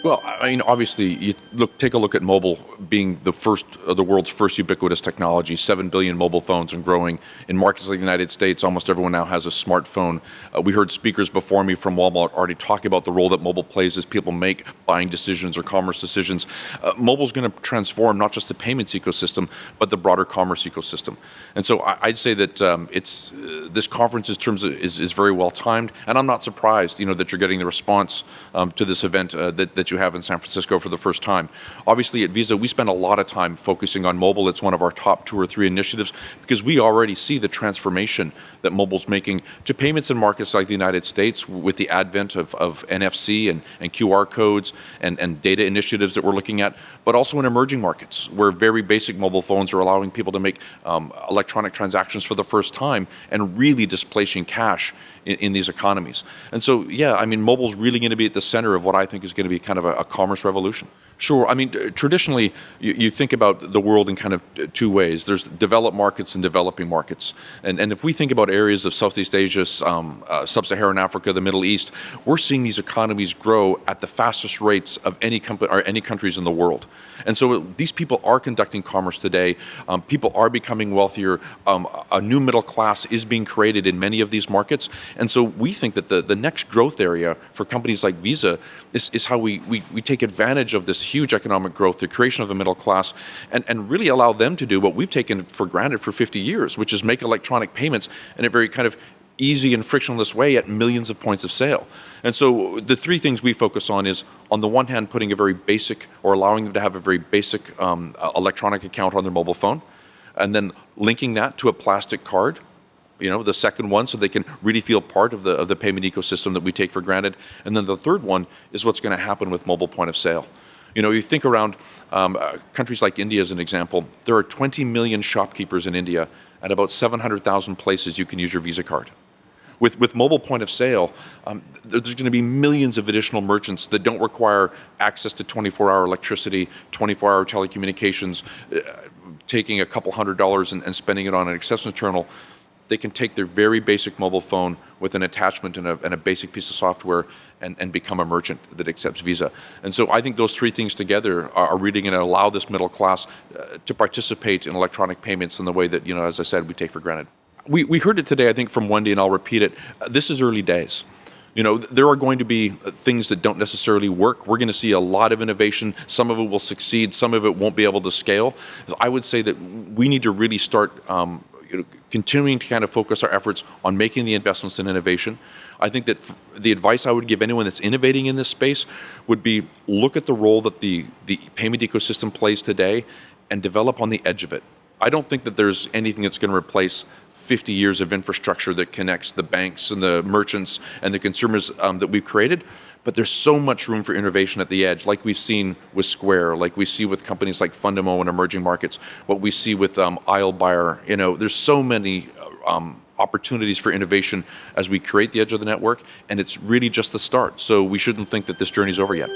Well, I mean, obviously, take a look at mobile being the world's first ubiquitous technology. 7 billion mobile phones and growing. In markets like the United States, almost everyone now has a smartphone. We heard speakers before me from Walmart already talk about the role that mobile plays as people make buying decisions or commerce decisions. Mobile is going to transform not just the payments ecosystem, but the broader commerce ecosystem. And so I'd say that this conference is very well timed, and I'm not surprised, that you're getting the response to this event that you have in San Francisco for the first time. Obviously, at Visa, we spend a lot of time focusing on mobile. It's one of our top 2 or 3 initiatives because we already see the transformation that mobile's making to payments in markets like the United States with the advent of NFC and QR codes and data initiatives that we're looking at, but also in emerging markets where very basic mobile phones are allowing people to make electronic transactions for the first time and really displacing cash in these economies. And so, yeah, I mean, mobile's really going to be at the center of what I think is going to be kind of a commerce revolution. Sure. I mean, traditionally, you think about the world in kind of 2 ways. There's developed markets and developing markets. And if we think about areas of Southeast Asia, Sub-Saharan Africa, the Middle East, we're seeing these economies grow at the fastest rates of any countries in the world. And so these people are conducting commerce today. People are becoming wealthier. A new middle class is being created in many of these markets. And so we think that the next growth area for companies like Visa is how we take advantage of this huge economic growth, the creation of a middle class, and really allow them to do what we've taken for granted for 50 years, which is make electronic payments in a very kind of easy and frictionless way at millions of points of sale. And so the 3 things we focus on is, on the one hand, putting a very basic or allowing them to have a very basic electronic account on their mobile phone, and then linking that to a plastic card, the second one, so they can really feel part of the payment ecosystem that we take for granted. And then the third one is what's going to happen with mobile point of sale. You think around countries like India as an example. There are 20 million shopkeepers in India and about 700,000 places you can use your Visa card. With mobile point of sale, there's going to be millions of additional merchants that don't require access to 24-hour electricity, 24-hour telecommunications, taking a couple $100 and spending it on an acceptance terminal. They can take their very basic mobile phone with an attachment and a basic piece of software and become a merchant that accepts Visa. And so I think those 3 things together are really going to allow this middle class to participate in electronic payments in the way that, as I said, we take for granted. We heard it today, I think, from Wendy, and I'll repeat it. This is early days. There are going to be things that don't necessarily work. We're going to see a lot of innovation. Some of it will succeed. Some of it won't be able to scale. I would say that we need to really start continuing to kind of focus our efforts on making the investments in innovation. I think that the advice I would give anyone that's innovating in this space would be, look at the role that the payment ecosystem plays today and develop on the edge of it. I don't think that there's anything that's going to replace 50 years of infrastructure that connects the banks and the merchants and the consumers that we've created. But there's so much room for innovation at the edge, like we've seen with Square, like we see with companies like Fundamo in emerging markets, what we see with Aislebuyer. There's so many opportunities for innovation as we create the edge of the network, and it's really just the start. So we shouldn't think that this journey's over yet.